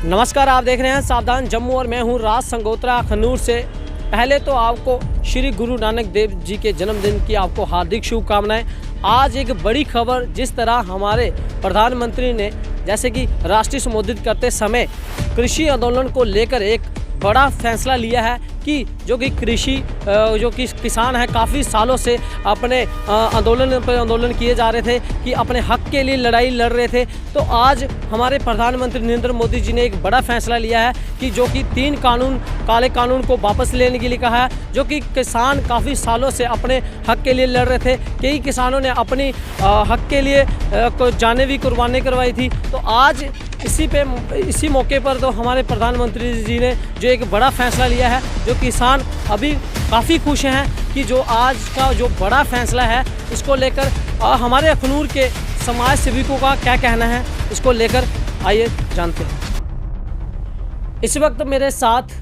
नमस्कार, आप देख रहे हैं सावधान जम्मू और मैं हूं राज संगोत्रा अखनूर से। पहले तो आपको श्री गुरु नानक देव जी के जन्मदिन की आपको हार्दिक शुभकामनाएं। आज एक बड़ी खबर, जिस तरह हमारे प्रधानमंत्री ने जैसे कि राष्ट्रीय संबोधित करते समय कृषि आंदोलन को लेकर एक बड़ा फैसला लिया है कि जो कि किसान हैं काफ़ी सालों से अपने आंदोलन किए जा रहे थे कि अपने हक के लिए लड़ाई लड़ रहे थे। तो आज हमारे प्रधानमंत्री नरेंद्र मोदी जी ने एक बड़ा फैसला लिया है कि जो कि 3 काले कानून को वापस लेने के लिए कहा है, जो कि किसान काफ़ी सालों से अपने हक के लिए लड़ रहे थे। कई किसानों ने अपनी हक के लिए जानें भी कुर्बानी करवाई थी। तो आज इसी मौके पर तो हमारे प्रधानमंत्री जी ने जो एक बड़ा फैसला लिया है, जो किसान अभी काफ़ी खुश हैं कि जो आज का जो बड़ा फैसला है इसको लेकर हमारे अखनूर के समाज सेविकों का क्या कहना है, इसको लेकर आइए जानते हैं। इस वक्त मेरे साथ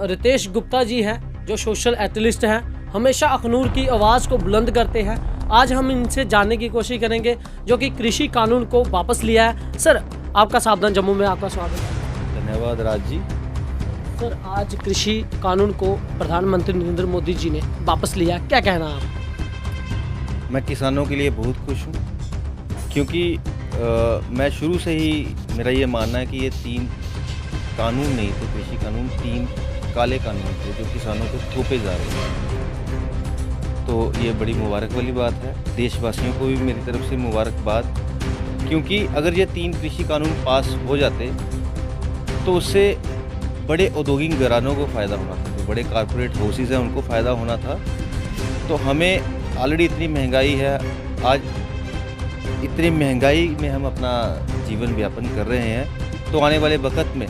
रितेश गुप्ता जी हैं, जो सोशल एक्टिविस्ट हैं, हमेशा अखनूर की आवाज़ को बुलंद करते हैं। आज हम इनसे जानने की कोशिश करेंगे जो कि कृषि कानून को वापस लिया है। सर, आपका सावधान जम्मू में आपका स्वागत है। धन्यवाद राज जी। सर, आज कृषि कानून को प्रधानमंत्री नरेंद्र मोदी जी ने वापस लिया, क्या कहना है आप? मैं किसानों के लिए बहुत खुश हूँ, क्योंकि मैं शुरू से ही मेरा ये मानना है कि ये 3 कानून नहीं थे, कृषि कानून 3 काले कानून थे जो किसानों को थोपे जा रहे हैं। तो ये बड़ी मुबारक वाली बात है। देशवासियों को भी मेरी तरफ से मुबारकबाद, क्योंकि अगर ये 3 कृषि कानून पास हो जाते तो उससे बड़े औद्योगिक घरानों को फ़ायदा होना था, जो बड़े कॉरपोरेट हाउसेज हैं उनको फ़ायदा होना था। तो हमें ऑलरेडी इतनी महंगाई है, आज इतनी महंगाई में हम अपना जीवन यापन कर रहे हैं। तो आने वाले वक्त में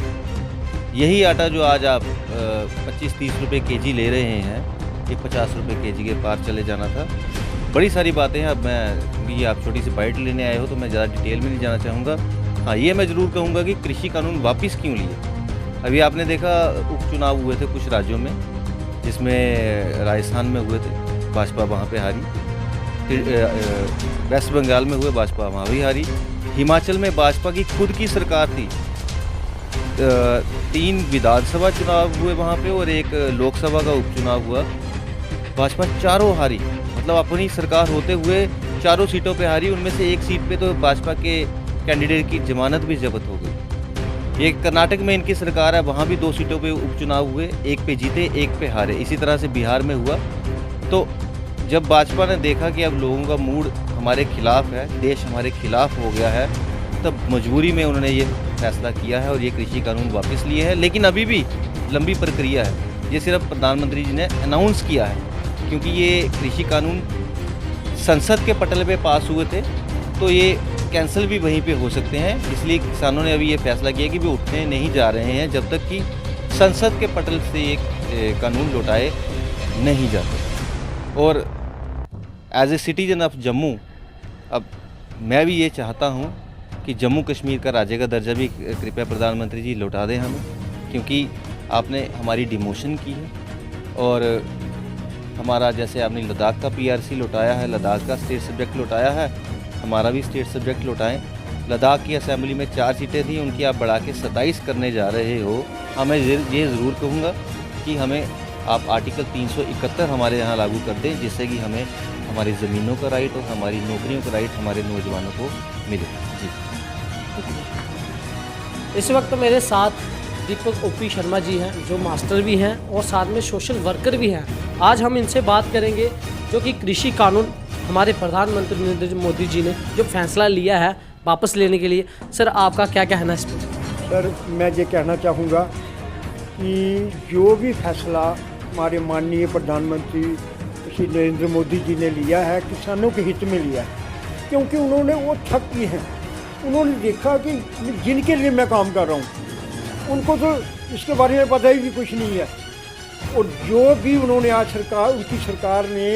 यही आटा जो आज आप 25-30 रुपये केजी ले रहे हैं, ये 50 रुपये केजी के पार चले जाना था। बड़ी सारी बातें हैं। अब मैं आप छोटी सी बाइट लेने आए हो तो मैं ज़्यादा डिटेल में नहीं जाना चाहूँगा। हाँ, ये मैं ज़रूर कहूँगा कि कृषि कानून वापस क्यों लिए। अभी आपने देखा उपचुनाव हुए थे कुछ राज्यों में, जिसमें राजस्थान में हुए थे, भाजपा वहाँ पे हारी। वेस्ट बंगाल में हुए, भाजपा वहाँ भी हारी। हिमाचल में भाजपा की खुद की सरकार थी, 3 विधानसभा चुनाव हुए वहाँ पे और 1 लोकसभा का उपचुनाव हुआ। भाजपा चारों हारी, मतलब अपनी सरकार होते हुए चारों सीटों पे हारी। उनमें से 1 सीट पे तो भाजपा के कैंडिडेट की जमानत भी जब्त हो गई। ये कर्नाटक में इनकी सरकार है, वहाँ भी 2 सीटों पे उपचुनाव हुए, 1 पे जीते 1 पे हारे। इसी तरह से बिहार में हुआ। तो जब भाजपा ने देखा कि अब लोगों का मूड हमारे खिलाफ है, देश हमारे खिलाफ हो गया है, तब मजबूरी में उन्होंने ये फैसला किया है और ये कृषि कानून वापस लिए हैं। लेकिन अभी भी लंबी प्रक्रिया है। ये सिर्फ प्रधानमंत्री जी ने अनाउंस किया है, क्योंकि ये कृषि कानून संसद के पटल पे पास हुए थे, तो ये कैंसिल भी वहीं पे हो सकते हैं। इसलिए किसानों ने अभी ये फैसला किया कि वे उठने नहीं जा रहे हैं जब तक कि संसद के पटल से ये कानून लौटाए नहीं जाते। और as a citizen of Jammu, अब मैं भी ये चाहता हूँ कि जम्मू कश्मीर का राज्य का दर्जा भी कृपया प्रधानमंत्री जी लौटा दें हमें, क्योंकि आपने हमारी डिमोशन की है। और हमारा, जैसे आपने लद्दाख का PRC लौटाया है, लद्दाख का स्टेट सब्जेक्ट लौटाया है, हमारा भी स्टेट सब्जेक्ट लौटाएं। लद्दाख की असेंबली में 4 सीटें थी, उनकी आप बढ़ा के 27 करने जा रहे हो। हाँ, मैं ये ज़रूर कहूँगा कि हमें आप आर्टिकल 371 हमारे यहाँ लागू कर दें, जिससे कि हमें हमारी ज़मीनों का राइट और हमारी नौकरियों का राइट हमारे नौजवानों को मिले। जी। इस वक्त मेरे साथ दीपक OP शर्मा जी हैं, जो मास्टर भी हैं और साथ में सोशल वर्कर भी हैं। आज हम इनसे बात करेंगे जो कि कृषि कानून हमारे प्रधानमंत्री नरेंद्र मोदी जी ने जो फैसला लिया है वापस लेने के लिए। सर, आपका क्या कहना है इस पर? सर, मैं ये कहना चाहूँगा कि जो भी फैसला हमारे माननीय प्रधानमंत्री श्री नरेंद्र मोदी जी ने लिया है, किसानों के हित में लिया है, क्योंकि उन्होंने वो थक किए हैं। उन्होंने देखा कि जिनके लिए मैं काम कर रहा हूँ उनको तो इसके बारे में पता ही कुछ नहीं है। और जो भी उन्होंने आज उनकी सरकार ने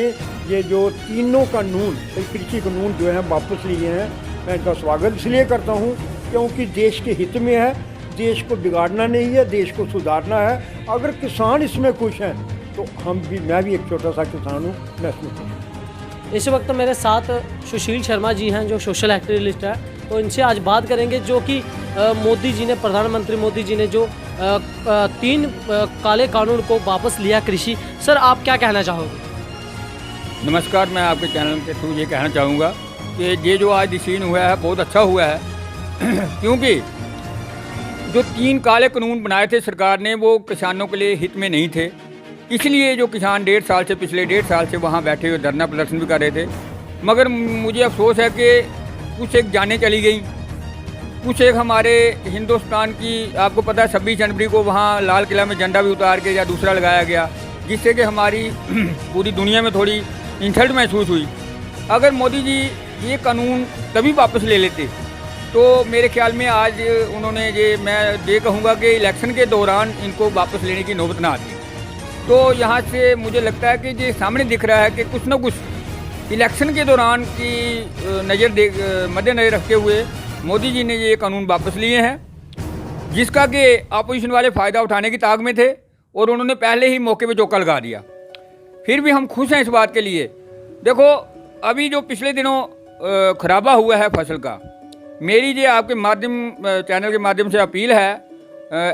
ये जो 3 कानून, कृषि कानून जो हैं वापस लिए हैं, मैं इनका स्वागत इसलिए करता हूँ क्योंकि देश के हित में है। देश को बिगाड़ना नहीं है, देश को सुधारना है। अगर किसान इसमें खुश हैं तो मैं भी एक छोटा सा किसान हूँ, मैं इसमें खुश हूँ। इस वक्त मेरे साथ सुशील शर्मा जी हैं, जो सोशल एक्टिविस्ट हैं। तो इनसे आज बात करेंगे जो कि मोदी जी ने, प्रधानमंत्री मोदी जी ने जो 3 काले कानून को वापस लिया कृषि, सर आप क्या कहना चाहोगे? नमस्कार, मैं आपके चैनल के थ्रू ये कहना चाहूँगा कि ये जो आज डिसीजन हुआ है बहुत अच्छा हुआ है क्योंकि जो 3 काले कानून बनाए थे सरकार ने वो किसानों के लिए हित में नहीं थे। इसलिए जो किसान पिछले 1.5 साल से वहाँ बैठे हुए धरना प्रदर्शन भी कर रहे थे। मगर मुझे अफसोस है कि कुछ एक जानें चली गई, कुछ एक हमारे हिंदुस्तान की, आपको पता है 26 जनवरी को वहाँ लाल किला में झंडा भी उतार के या दूसरा लगाया गया, जिससे कि हमारी पूरी दुनिया में थोड़ी इंसल्ट महसूस हुई। अगर मोदी जी ये कानून तभी वापस ले लेते तो मेरे ख्याल में आज उन्होंने मैं ये कहूँगा कि इलेक्शन के दौरान इनको वापस लेने की नौबत ना आती। तो यहाँ से मुझे लगता है कि ये सामने दिख रहा है कि कुछ ना कुछ इलेक्शन के दौरान की मद्देनज़र रखते हुए मोदी जी ने ये कानून वापस लिए हैं, जिसका कि अपोजिशन वाले फ़ायदा उठाने की ताक में थे और उन्होंने पहले ही मौके पे चौका लगा दिया। फिर भी हम खुश हैं इस बात के लिए। देखो अभी जो पिछले दिनों खराबा हुआ है फसल का, मेरी ये आपके चैनल के माध्यम से अपील है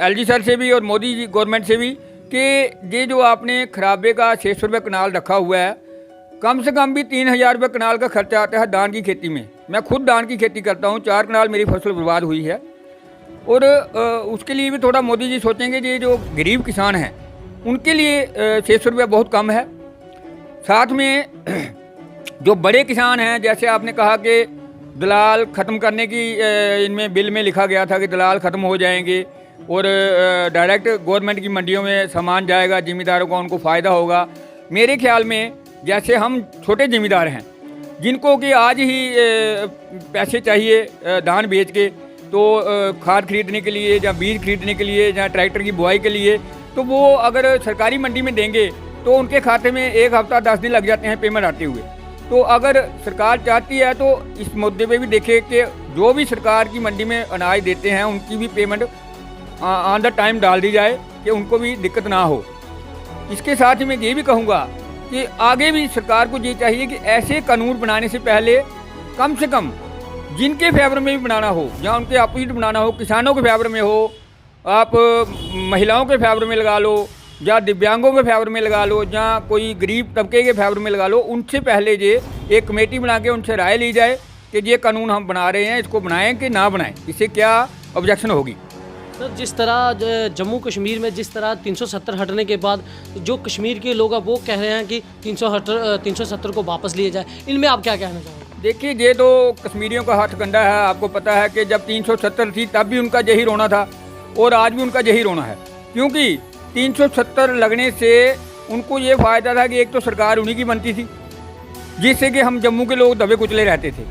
LG सर से भी और मोदी जी गवर्नमेंट से भी कि ये जो आपने खराबे का 600 रुपये कनाल रखा हुआ है, कम से कम भी 3000 रुपये कनाल का खर्चा आता है धान की खेती में। मैं खुद धान की खेती करता हूँ, 4 कनाल मेरी फसल बर्बाद हुई है और उसके लिए भी थोड़ा मोदी जी सोचेंगे। ये जो गरीब किसान हैं उनके लिए 600 रुपये बहुत कम है। साथ में जो बड़े किसान हैं, जैसे आपने कहा कि दलाल ख़त्म करने की इनमें बिल में लिखा गया था कि दलाल ख़त्म हो जाएंगे और डायरेक्ट गवर्नमेंट की मंडियों में सामान जाएगा, ज़िम्मेदारों का उनको फ़ायदा होगा। मेरे ख्याल में जैसे हम छोटे ज़िम्मेदार हैं जिनको कि आज ही पैसे चाहिए धान बेच के, तो खाद खरीदने के लिए या बीज खरीदने के लिए या ट्रैक्टर की बुआई के लिए, तो वो अगर सरकारी मंडी में देंगे तो उनके खाते में 1 हफ्ता 10 दिन लग जाते हैं पेमेंट आते हुए। तो अगर सरकार चाहती है तो इस मुद्दे पे भी देखे कि जो भी सरकार की मंडी में अनाज देते हैं उनकी भी पेमेंट ऑन द टाइम डाल दी जाए कि उनको भी दिक्कत ना हो। इसके साथ ही मैं ये भी कहूँगा कि आगे भी सरकार को ये चाहिए कि ऐसे कानून बनाने से पहले कम से कम जिनके फेवर में भी बनाना हो या उनके अपोजिट बनाना हो, किसानों के फेवर में हो, आप महिलाओं के फेवर में लगा लो या दिव्यांगों के फेवर में लगा लो या कोई गरीब तबके के फेवर में लगा लो, उनसे पहले ये एक कमेटी बना के उनसे राय ली जाए कि ये कानून हम बना रहे हैं, इसको बनाएं कि ना बनाएं, इससे क्या ऑब्जेक्शन होगी। सर जिस तरह जम्मू कश्मीर में जिस तरह 370 हटने के बाद जो कश्मीर के लोग अब वो कह रहे हैं कि 370 को वापस लिए जाए, इनमें आप क्या कहना चाहोगे? देखिए ये तो कश्मीरियों का हथकंडा है। आपको पता है कि जब 370 थी तब भी उनका यही रोना था और आज भी उनका यही रोना है, क्योंकि 370 लगने से उनको ये फ़ायदा था कि एक तो सरकार उन्हीं की बनती थी जिससे कि हम जम्मू के लोग दबे कुचले रहते थे,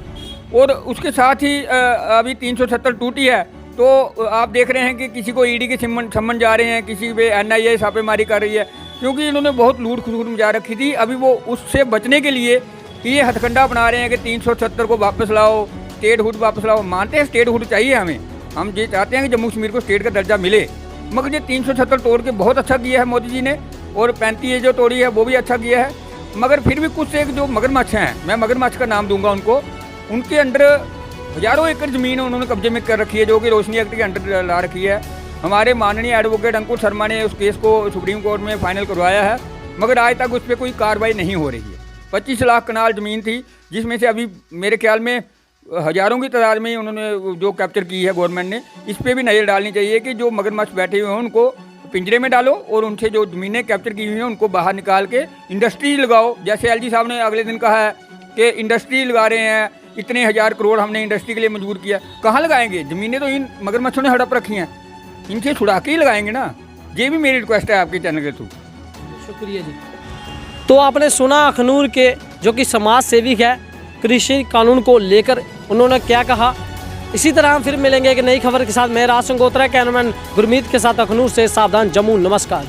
और उसके साथ ही अभी 370 टूटी है तो आप देख रहे हैं कि किसी को ईडी के सम्मन जा रहे हैं, किसी पे NIA छापेमारी कर रही है, क्योंकि इन्होंने बहुत लूट खसूट मचा रखी थी। अभी वो उससे बचने के लिए ये हथकंडा बना रहे हैं कि 370 को वापस लाओ, स्टेटहुड वापस लाओ। मानते हैं स्टेटहुड चाहिए हमें, हम ये चाहते हैं कि जम्मू कश्मीर को स्टेट का दर्जा मिले, मगर ये 370 तोड़ के बहुत अच्छा किया है मोदी जी ने, और 35 जो तोड़ी है वो भी अच्छा किया है। मगर फिर भी कुछ एक जो मगरमच्छ हैं, मैं मगरमच्छ का नाम दूंगा उनको, उनके अंडर हज़ारों एकड़ ज़मीन उन्होंने कब्जे में कर रखी है, जो कि रोशनी एक्ट के अंडर ला रखी है। हमारे माननीय एडवोकेट अंकुर शर्मा ने उस केस को सुप्रीम कोर्ट में फाइनल करवाया है, मगर आज तक उस पर कोई कार्रवाई नहीं हो रही है। 25 लाख कनाल ज़मीन थी, जिसमें से अभी मेरे ख्याल में हज़ारों की तादाद में उन्होंने जो कैप्चर की है गवर्नमेंट ने। इस पर भी नज़र डालनी चाहिए कि जो मगरमच्छ बैठे हुए हैं उनको पिंजरे में डालो और उनसे जो ज़मीनें कैप्चर की हुई हैं उनको बाहर निकाल के इंडस्ट्री लगाओ। जैसे LG साहब ने अगले दिन कहा है कि इंडस्ट्री लगा रहे हैं, इतने 1000 करोड़ हमने इंडस्ट्री के लिए मंजूर किया। कहाँ लगाएंगे? ज़मीनें तो इन मगरमच्छों ने हड़प रखी हैं, इनसे छुड़ा के ही लगाएंगे ना। ये भी मेरी रिक्वेस्ट है आपके चैनल के थ्रू। शुक्रिया जी। तो आपने सुना अखनूर के जो कि समाज सेवी है, कृषि कानून को लेकर उन्होंने क्या कहा। इसी तरह हम फिर मिलेंगे एक नई खबर के साथ। मैं राज संगोत्रा, कैमरामैन गुरमीत के साथ अखनूर से सावधान जम्मू। नमस्कार।